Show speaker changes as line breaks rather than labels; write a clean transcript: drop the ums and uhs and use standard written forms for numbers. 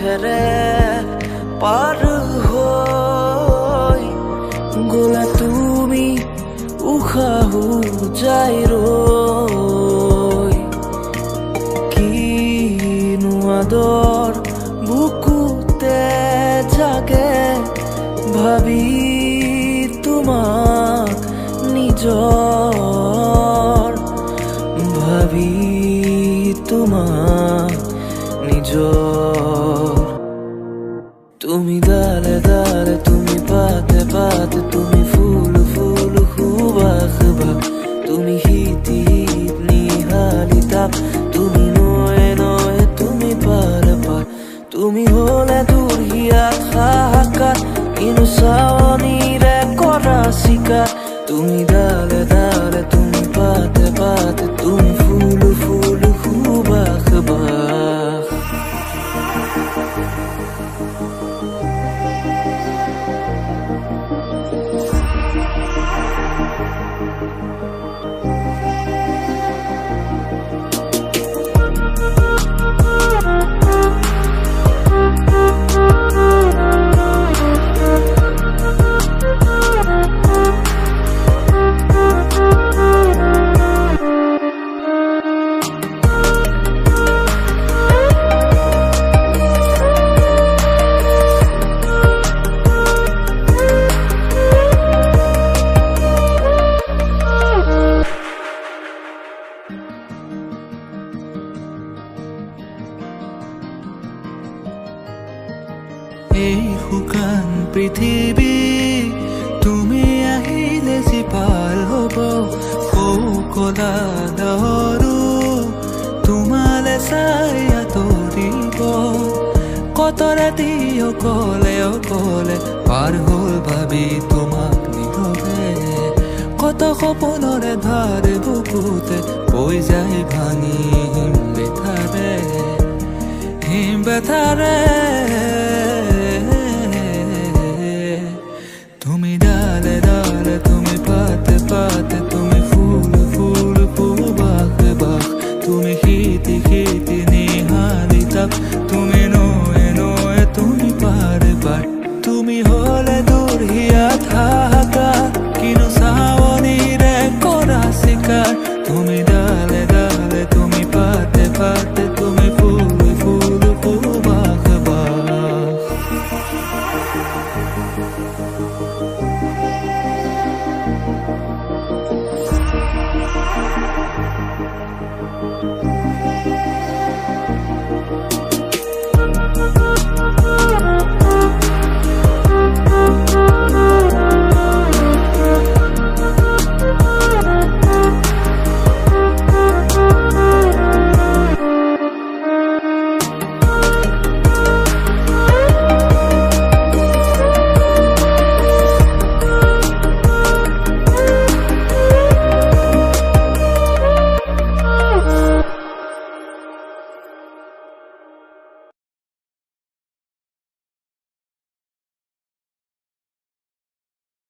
পথেৰে পাৰ হৈ গ'লা তুমি উশাহো যাই ৰৈ কিনো আদৰ বুকুতে জাগে ভাবি তোমাক নিজৰ ভাবি তোমাক নিজৰ তুমি ডালে ডালে তুমি পাতে পাতে তুমি ফুল ফুল সুবাস বাস তুমি শীত শীত নিহালি তাপ তুমি নয়ে নয়ে তুমি পাৰ পাৰ তুমি হলে দূৰ হিয়াত হাহাকাৰ কিনো চাৱনিৰে কৰা চিকাৰ তুমি ডালে ডালে তুমি পাতে পাতে তুমি ফুল ফুল সুবাস বাস এই শুকান পৃথিৱী তুমি আহিলে জীপাল হ'ব কলা দহৰো তোমালে চাই আঁতৰিব কত ৰাতি অকলে অকলে পাৰ হ'ল ভাবি তোমাক নীৰৱে কত সপোনৰে ধাৰ বুকুতে বৈ যায় ভাঙি হিম বেথাৰে তুমি ডালে ডালে তুমি পাতে পাতে তুমি ফুল ফুল সুবাস বাস তুমি শীতি শীতি নিহালি তাপ তুমি নয়ে নয়ে তুমি পাৰ পাৰ তুমি হলে দূৰ হিয়াত হাহাকাৰ কিনো চাৱনিৰে কৰা চিকাৰ তুমি ডালে ডালে তুমি পাতে পাতে